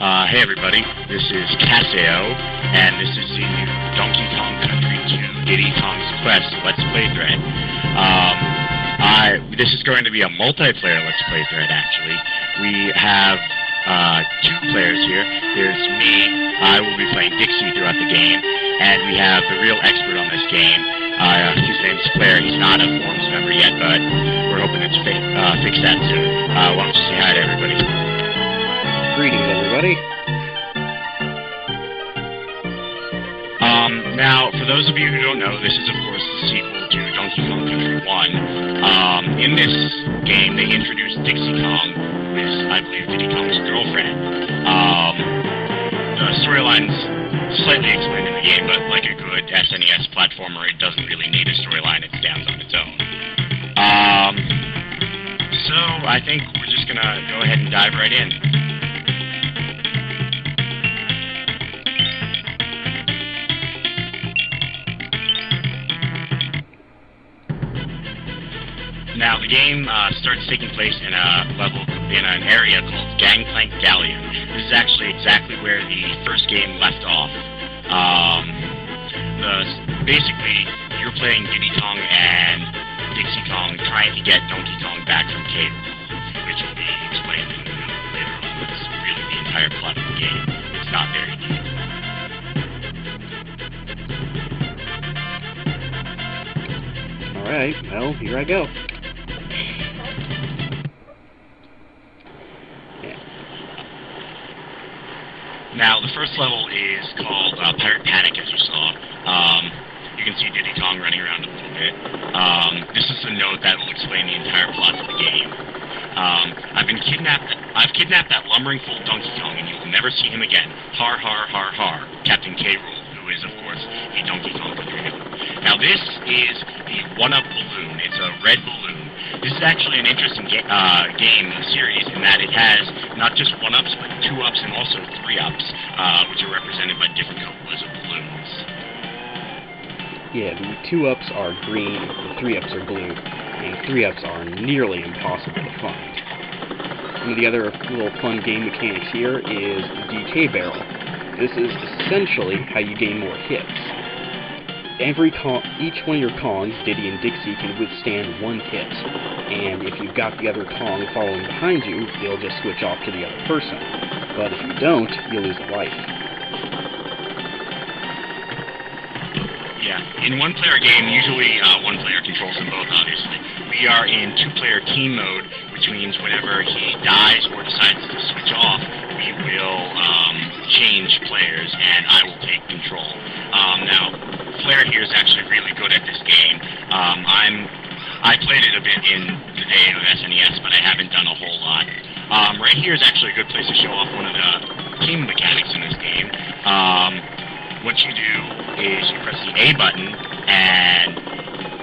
Hey everybody, this is Casao, and this is the new Donkey Kong Country 2 Diddy Kong's Quest Let's Play thread. This is going to be a multiplayer Let's Play thread, actually. We have two players here. There's me, I will be playing Dixie throughout the game, and we have the real expert on this game. His name's Flare. He's not a forums member yet, but we're hoping to fix that soon. Why don't you say hi to everybody? Greetings, everybody. Now, for those of you who don't know, this is, of course, the sequel to Donkey Kong Country 1. In this game, they introduced Dixie Kong, who is, I believe, Diddy Kong's girlfriend. The storyline's slightly explained in the game, but like a good SNES platformer, it doesn't really need a storyline. It stands on its own. So, I think we're just going to go ahead and dive right in. Now, the game starts taking place in an area called Gangplank, Galleon. This is actually exactly where the first game left off. Basically, you're playing Diddy Kong and Dixie Kong trying to get Donkey Kong back from Cable, which will be explained later on. That's really the entire plot of the game. It's not very deep. Alright, well, here I go. Now, the first level is called Pirate Panic, as you saw. You can see Diddy Kong running around a little bit. This is a note that will explain the entire plot of the game. I've kidnapped that lumbering fool Donkey Kong, and you will never see him again. Har, har, har, har. Captain K. Rool, who is, of course, a Donkey Kong Country villain. Now, this is the one-up balloon. It's a red balloon. This is actually an interesting game series in that it has not just 1-ups, but 2-ups and also 3-ups, which are represented by different colors of balloons. Yeah, the 2-ups are green, the 3-ups are blue, and 3-ups are nearly impossible to find. One of the other little fun game mechanics here is the DK barrel. This is essentially how you gain more hits. Each one of your Kongs, Diddy and Dixie, can withstand one hit, and if you've got the other Kong following behind you, they'll just switch off to the other person. But if you don't, you lose a life. Yeah, in one-player game, usually one player controls them both, obviously. We are in two-player team mode, which means whenever he dies or decides to switch off, we will change players, and I will take control. Now, Flare here is actually really good at this game. I played it a bit in the day of SNES, but I haven't done a whole lot. Right here is actually a good place to show off one of the team mechanics in this game. What you do is you press the A button, and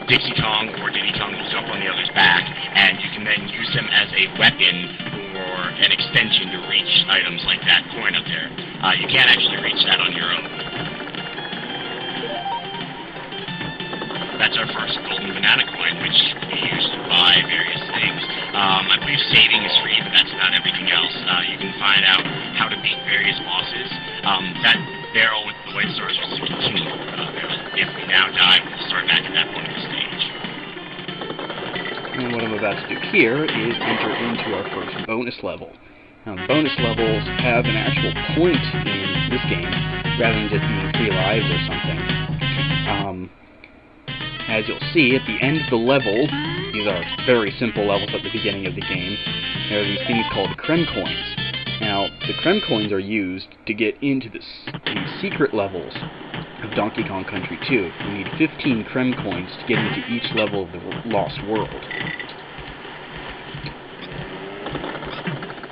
Dixie Kong or Diddy Kong will jump on the other's back, and you can then use them as a weapon or an extension to reach items like that coin up there. You can't actually reach that on your own. That's our first golden banana coin, which we use to buy various things. I believe saving is free, but that's not everything else. You can find out how to beat various bosses. That barrel with the white stars was the continue barrel. If we now die, we'll start back at that point of the stage. And what I'm about to do here is enter into our first bonus level. Now, bonus levels have an actual point in this game, rather than just being 3 lives or something. As you'll see, at the end of the level, these are very simple levels at the beginning of the game, there are these things called Creme Coins. Now, the Creme Coins are used to get into the secret levels of Donkey Kong Country 2. You need 15 Creme Coins to get into each level of the Lost World.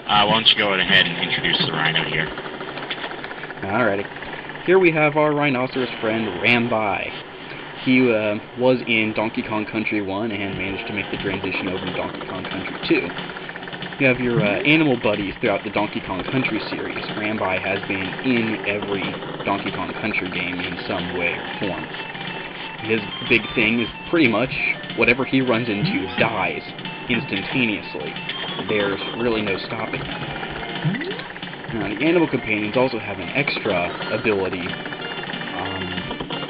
Why don't you go ahead and introduce the rhino here. Alrighty. Here we have our rhinoceros friend, Rambai. He was in Donkey Kong Country 1 and managed to make the transition over to Donkey Kong Country 2. You have your animal buddies throughout the Donkey Kong Country series. Rambai has been in every Donkey Kong Country game in some way or form. His big thing is pretty much whatever he runs into dies instantaneously. There's really no stopping him. Now, the animal companions also have an extra ability.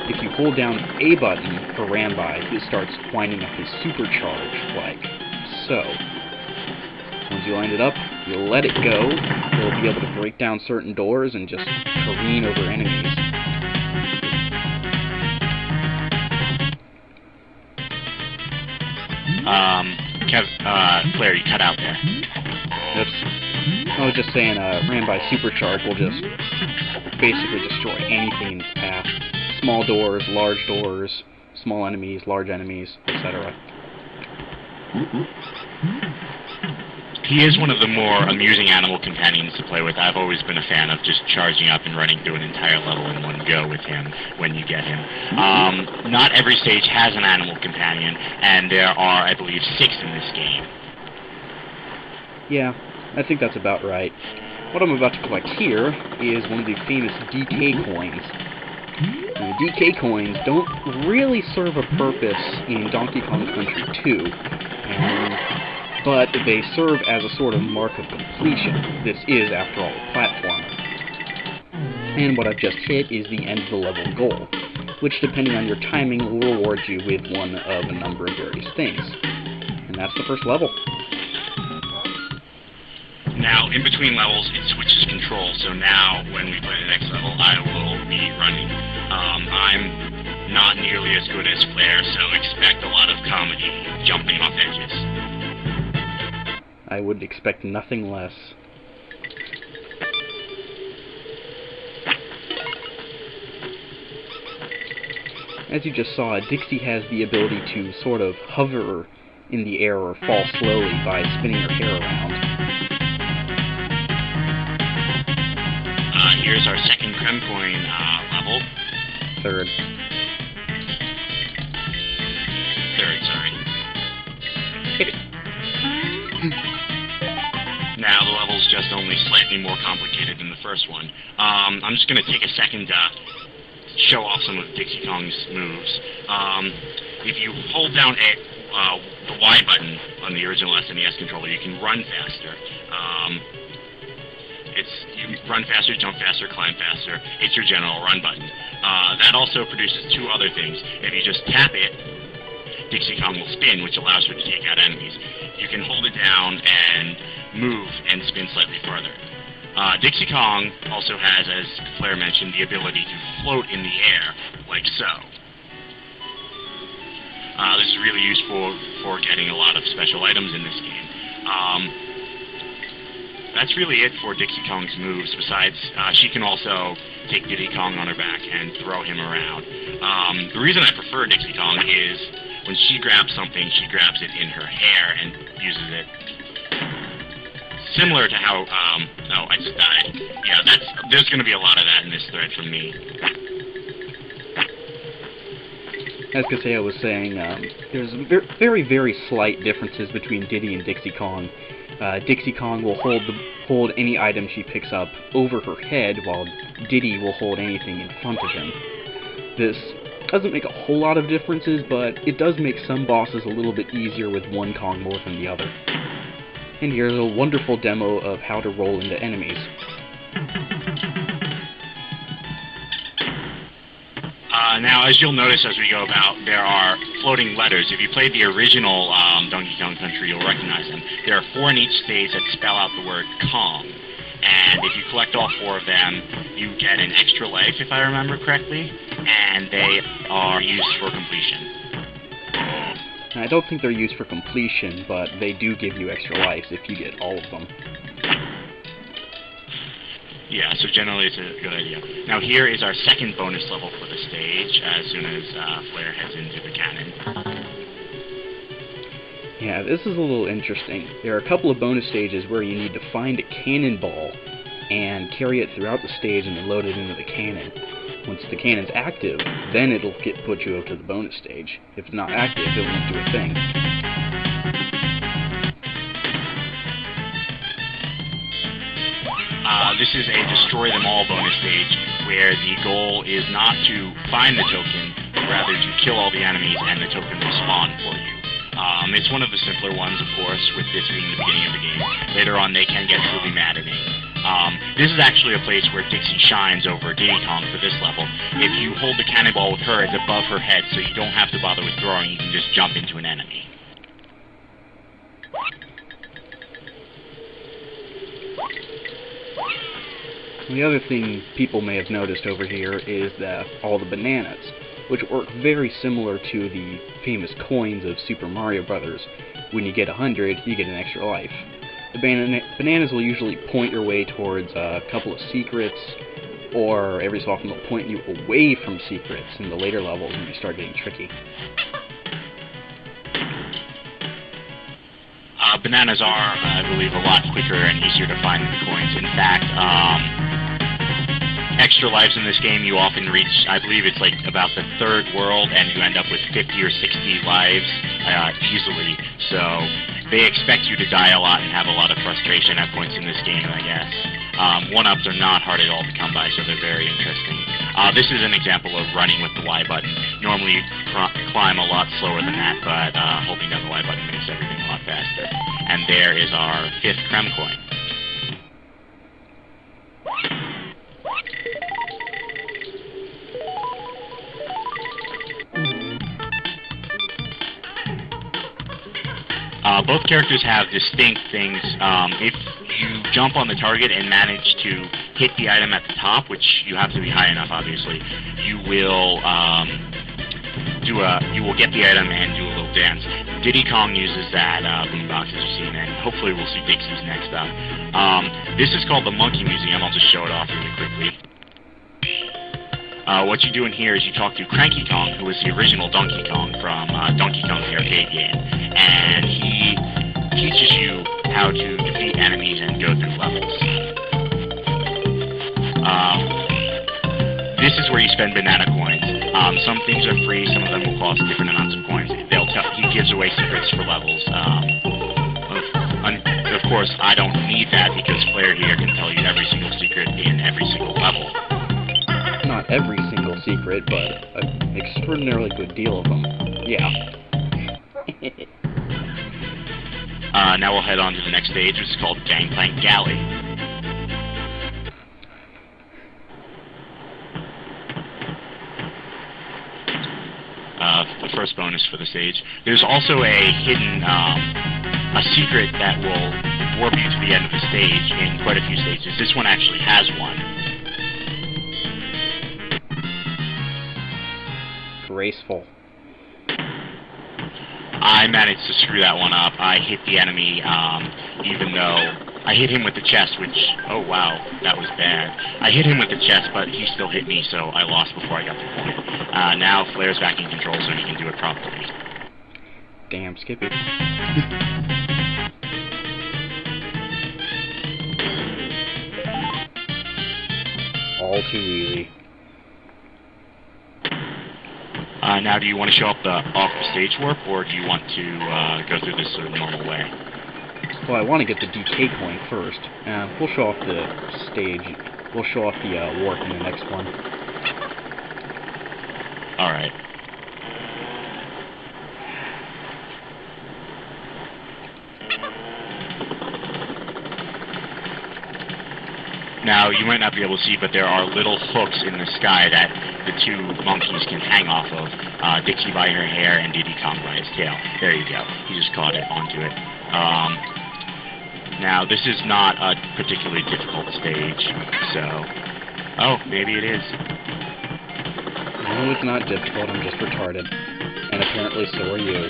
If you hold down A button for Rambai, he starts winding up his supercharge, like so. Once you line it up, you'll let it go. You'll be able to break down certain doors and just careen over enemies. Flare, you cut out there. Oops. I was just saying, Rambai Supercharge will just basically destroy anything in its path. Small doors, small enemies, large enemies, etc. He is one of the more amusing animal companions to play with. I've always been a fan of just charging up and running through an entire level in one go with him when you get him. Not every stage has an animal companion, and there are, I believe, 6 in this game. Yeah, I think that's about right. What I'm about to collect here is one of the famous DK coins. Now, the DK coins don't really serve a purpose in Donkey Kong Country 2, but they serve as a sort of mark of completion. This is, after all, a platformer. And what I've just hit is the end of the level goal, which, depending on your timing, will reward you with one of a number of various things. And that's the first level. Now, in between levels, it switches controls, so now, when we play the next level, I will be running. I'm not nearly as good as Flare, so expect a lot of comedy, jumping off edges. I would expect nothing less. As you just saw, Dixie has the ability to sort of hover in the air or fall slowly by spinning her hair around. Here's our second Creme Coin level. Third, sorry. Now the level's just only slightly more complicated than the first one. I'm just going to take a second to show off some of Dixie Kong's moves. If you hold down the Y button on the original SNES controller, you can run faster. You run faster, jump faster, climb faster. It's your general run button. That also produces 2 other things. If you just tap it, Dixie Kong will spin, which allows her to take out enemies. You can hold it down and move and spin slightly further. Dixie Kong also has, as Flare mentioned, the ability to float in the air, like so. This is really useful for getting a lot of special items in this game. That's really it for Dixie Kong's moves. Besides, she can also take Diddy Kong on her back and throw him around. The reason I prefer Dixie Kong is when she grabs something, she grabs it in her hair and uses it similar to how, oh, I just died. Yeah, there's going to be a lot of that in this thread from me. As Casao was saying, there's very, very slight differences between Diddy and Dixie Kong. Dixie Kong will hold any item she picks up over her head, while Diddy will hold anything in front of him. This doesn't make a whole lot of differences, but it does make some bosses a little bit easier with one Kong more than the other. And here's a wonderful demo of how to roll into enemies. Now, as you'll notice as we go about, there are floating letters. If you played the original Donkey Kong Country, you'll recognize them. There are 4 in each stage that spell out the word Kong. And if you collect all 4 of them, you get an extra life, if I remember correctly, and they are used for completion. I don't think they're used for completion, but they do give you extra lives if you get all of them. Yeah, so generally it's a good idea. Now here is our second bonus level for the stage, as soon as Flare heads into the cannon. Yeah, this is a little interesting. There are a couple of bonus stages where you need to find a cannonball and carry it throughout the stage and then load it into the cannon. Once the cannon's active, then it'll put you up to the bonus stage. If it's not active, it won't do a thing. This is a Destroy Them All bonus stage, where the goal is not to find the token, but rather to kill all the enemies and the token will spawn for you. It's one of the simpler ones, of course, with this being the beginning of the game. Later on, they can get truly maddening. This is actually a place where Dixie shines over Diddy Kong for this level. If you hold the cannonball with her, it's above her head, so you don't have to bother with throwing, you can just jump into an enemy. The other thing people may have noticed over here is that all the bananas, which work very similar to the famous coins of Super Mario Brothers. When you get 100, you get an extra life. The bananas will usually point your way towards a couple of secrets, or every so often they'll point you away from secrets in the later levels when you start getting tricky. Bananas are, I believe, a lot quicker and easier to find than the coins. In fact, extra lives in this game you often reach, I believe it's like about the third world, and you end up with 50 or 60 lives easily. So they expect you to die a lot and have a lot of frustration at points in this game, I guess. One-ups are not hard at all to come by, so they're very interesting. This is an example of running with the Y button. Normally you climb a lot slower than that, but holding down the Y button makes everything a lot faster. And there is our 5th Creme coin. Both characters have distinct things. If you jump on the target and manage to hit the item at the top, which you have to be high enough, obviously, you will get the item and do a little dance. Diddy Kong uses that boombox, as you've seen, and hopefully we'll see Dixie's next up. This is called the Monkey Museum. I'll just show it off really quickly. What you do in here is you talk to Cranky Kong, who was the original Donkey Kong from Donkey Kong's arcade game, and he teaches you how to defeat enemies and go through levels. This is where you spend banana coins. Some things are free, some of them will cost different amounts of coins. He gives away secrets for levels. Of course, I don't need that because Flare here can tell you every single secret in every single level. Not every single secret, but an extraordinarily good deal of them. Yeah. Now we'll head on to the next stage, which is called Gangplank Galley. The first bonus for the stage. There's also a hidden, a secret that will warp you to the end of the stage in quite a few stages. This one actually has one. Graceful. I managed to screw that one up. I hit the enemy, even though I hit him with the chest, which, oh wow, that was bad. I hit him with the chest, but he still hit me, so I lost before I got the point. Now Flare's back in control, so he can do it properly. Damn, Skippy. All too easy. Now, do you want to show up the off-stage warp, or do you want to go through this sort of normal way? Well, I want to get the DK coin first. We'll show off the stage. We'll show off the warp in the next one. Alright. Now, you might not be able to see, but there are little hooks in the sky that the two monkeys can hang off of. Dixie by her hair and Diddy Kong by his tail. There you go. He just caught it onto it. Now, this is not a particularly difficult stage, so... Oh, maybe it is. No, it's not difficult. I'm just retarded. And apparently so are you.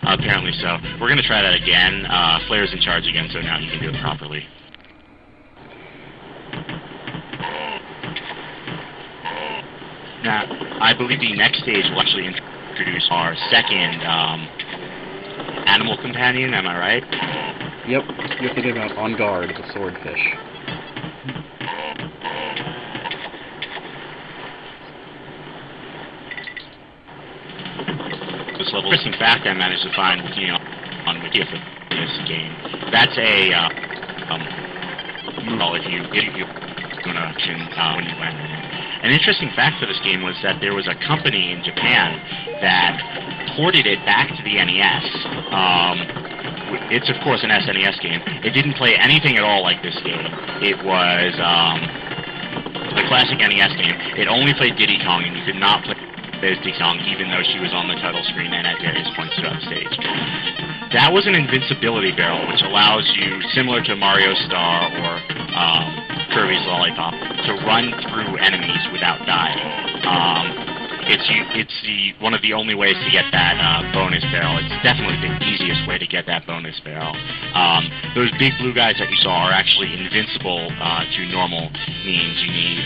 Apparently so. We're going to try that again. Flare's in charge again, so now he can do it properly. Now, I believe the next stage will actually introduce our second animal companion, am I right? Yep, you're thinking about On Guard, the swordfish. This level. Interesting fact I managed to find, on Wiki for this game. That's a well, if you do an auction when you win. An interesting fact for this game was that there was a company in Japan that ported it back to the NES it's of course an SNES game. It didn't play anything at all like this game. It was a classic NES game. It only played Diddy Kong, and you could not play as Diddy Kong even though she was on the title screen and at various points throughout the stage. That was an invincibility barrel, which allows you, similar to Mario Star or Kirby's Lollipop, to run through enemies without dying. It's one of the only ways to get that bonus barrel. It's definitely the easiest way to get that bonus barrel. Those big blue guys that you saw are actually invincible to normal means. You need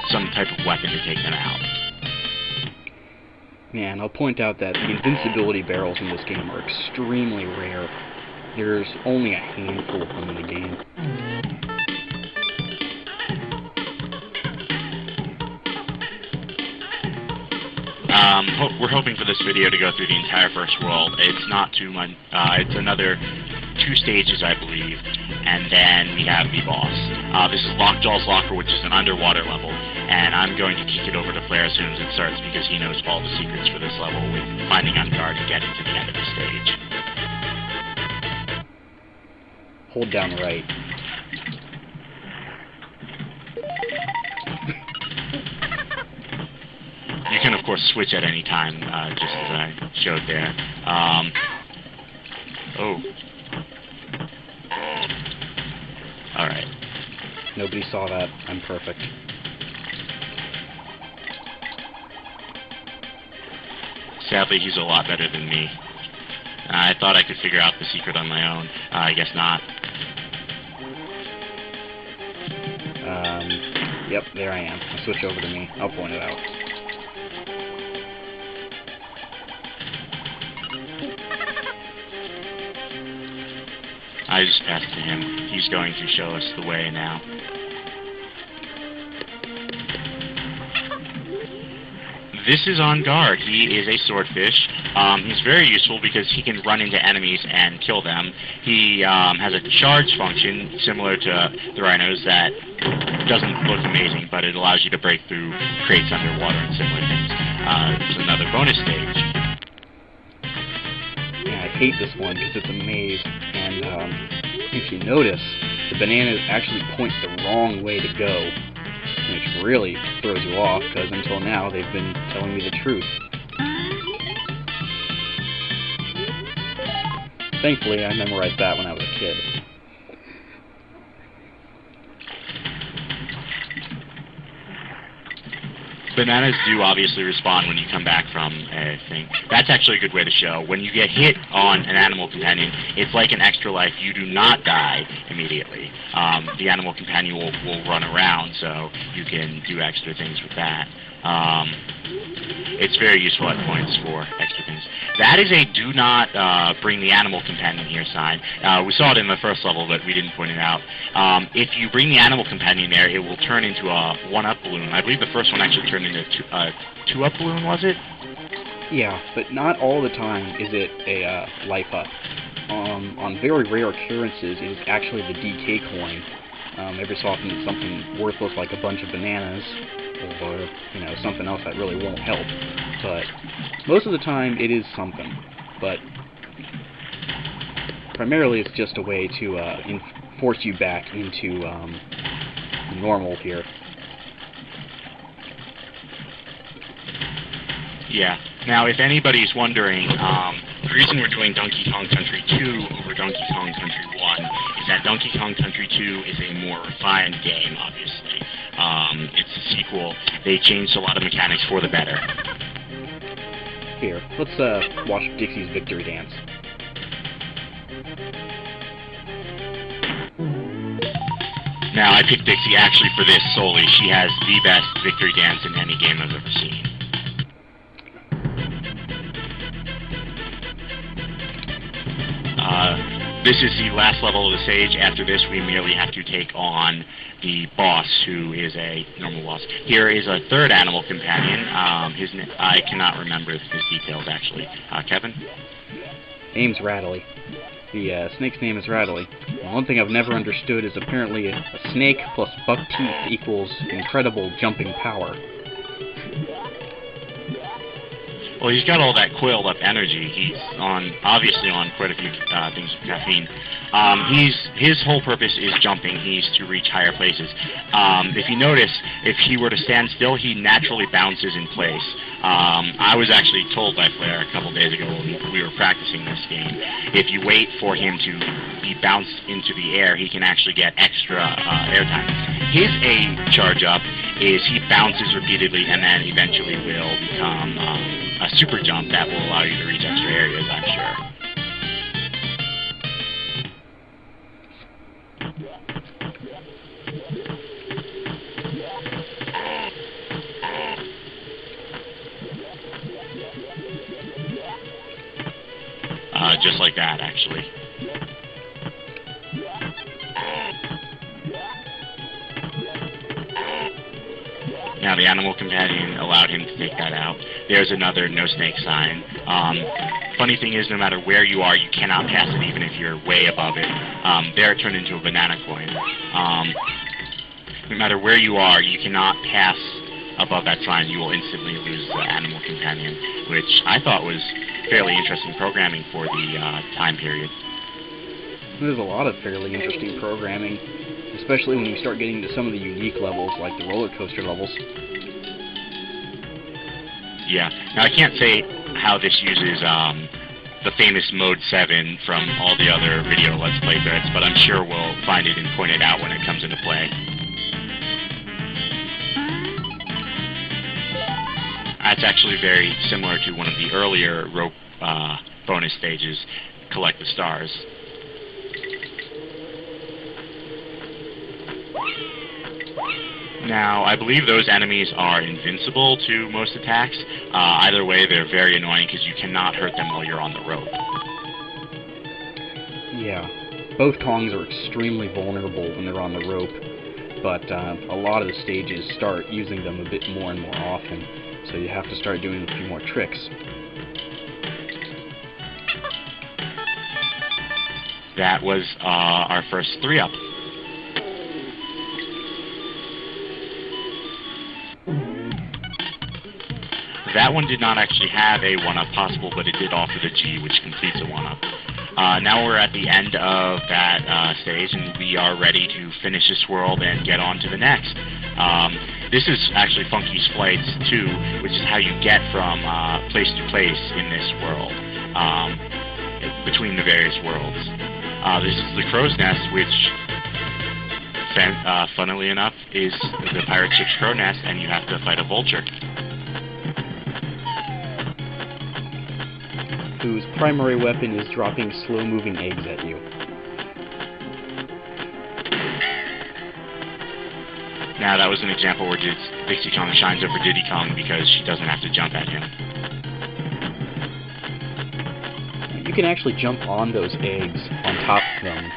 some type of weapon to take them out. Yeah, and I'll point out that the invincibility barrels in this game are extremely rare. There's only a handful of them in the game. We're hoping for this video to go through the entire first world. It's not too much. It's another 2 stages, I believe, and then we have the boss. This is Lockjaw's Locker, which is an underwater level, and I'm going to kick it over to Flare as soon as it starts because he knows all the secrets for this level with finding on guard and getting to the end of the stage. Hold down right. You can, of course, switch at any time, just as I showed there. Alright. Nobody saw that. I'm perfect. Sadly, he's a lot better than me. I thought I could figure out the secret on my own. I guess not. Yep, there I am. I'll switch over to me. I'll point it out. I just passed to him. He's going to show us the way now. This is On Guard. He is a swordfish. He's very useful because he can run into enemies and kill them. He has a charge function similar to the rhinos that doesn't look amazing, but it allows you to break through crates underwater and similar things. It's another bonus stage. Yeah, I hate this one because it's a maze, and if you notice, the bananas actually point the wrong way to go, which really throws you off, because until now they've been telling me the truth. Thankfully, I memorized that when I was a kid. Bananas do obviously respond when you come back from a thing. That's actually a good way to show. When you get hit on an animal companion, it's like an extra life. You do not die immediately. The animal companion will run around, so you can do extra things with that. It's very useful at points for extra things. That is a do not bring the animal companion here sign. We saw it in the first level, but we didn't point it out. If you bring the animal companion there, it will turn into a 1-up balloon. I believe the first one actually turned into a 2-up balloon, was it? Yeah, but not all the time is it a life up. On very rare occurrences, it is actually the DK coin. Every so often it's something worthless like a bunch of bananas, or, you know, something else that really won't help. But most of the time it is something. But primarily it's just a way to force you back into normal here. Yeah. Now, if anybody's wondering, the reason we're doing Donkey Kong Country 2 over Donkey Kong Country 1 is that Donkey Kong Country 2 is a more refined game, obviously. It's a sequel. They changed a lot of mechanics for the better. Here, let's watch Dixie's victory dance. Now, I picked Dixie actually for this solely. She has the best victory dance in any game I've ever seen. This is the last level of the stage. After this, we merely have to take on the boss, who is a normal boss. Here is a third animal companion. I cannot remember his details, actually. Kevin? Name's Rattly. The snake's name is Rattly. And one thing I've never understood is apparently a snake plus buck teeth equals incredible jumping power. Well, he's got all that coiled up energy. He's obviously on quite a few things with caffeine. His whole purpose is jumping. He's to reach higher places. If you notice, if he were to stand still, he naturally bounces in place. I was actually told by Flare a couple days ago when we were practicing this game, if you wait for him to be bounced into the air, he can actually get extra air time. His A charge up is he bounces repeatedly and then eventually will become a super jump that will allow you to reach extra areas, I'm sure. Just like that, actually. Now, the animal companion allowed him to take that out. There's another no snake sign. Funny thing is, no matter where you are, you cannot pass it even if you're way above it. There it turned into a banana coin. No matter where you are, you cannot pass above that sign. You will instantly lose the animal companion, which I thought was fairly interesting programming for the time period. There's a lot of fairly interesting programming, especially when you start getting to some of the unique levels, like the roller coaster levels. Yeah. Now, I can't say how this uses the famous Mode 7 from all the other video Let's Play threads, but I'm sure we'll find it and point it out when it comes into play. That's actually very similar to one of the earlier rope bonus stages, Collect the Stars. Now, I believe those enemies are invincible to most attacks. Either way, they're very annoying because you cannot hurt them while you're on the rope. Yeah, both Kongs are extremely vulnerable when they're on the rope, but a lot of the stages start using them a bit more and more often, so you have to start doing a few more tricks. That was our first 3-up. That one did not actually have a 1-up possible, but it did offer the G, which completes a 1-up. Now we're at the end of that stage, and we are ready to finish this world and get on to the next. This is actually Funky's Flights 2, which is how you get from place to place in this world, between the various worlds. This is the Crow's Nest, which, funnily enough, is the pirate ship's crow nest, and you have to fight a vulture, whose primary weapon is dropping slow-moving eggs at you. Now, that was an example where Dixie Kong shines over Diddy Kong because she doesn't have to jump at him. You can actually jump on those eggs on top of them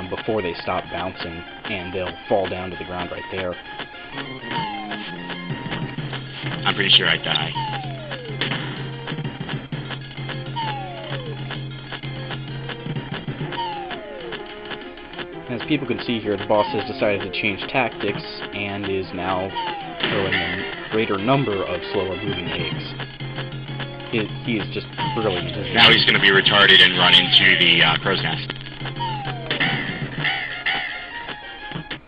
before they stop bouncing, and they'll fall down to the ground right there. I'm pretty sure I'd die. As people can see here, the boss has decided to change tactics and is now throwing a greater number of slower-moving eggs. He is just brilliant. Now he's going to be retarded and run into the crow's nest.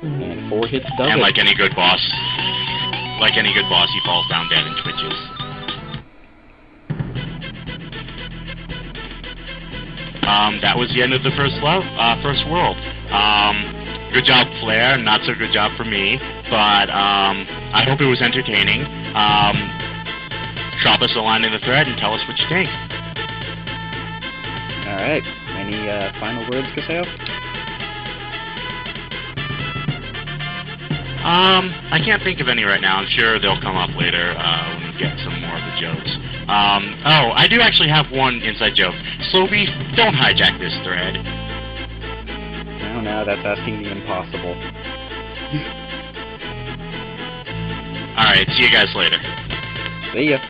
And 4 hits does it. And like any good boss, he falls down dead and twitches. That was the end of the first world. Good job, Flare. Not so good job for me, but I hope it was entertaining. Drop us a line in the thread and tell us what you think. All right. Any final words, Casao? I can't think of any right now. I'm sure they'll come up later when we get some more of the jokes. Oh, I do actually have one inside joke. Slowbeef, don't hijack this thread. No, that's asking the impossible. Alright, see you guys later. See ya.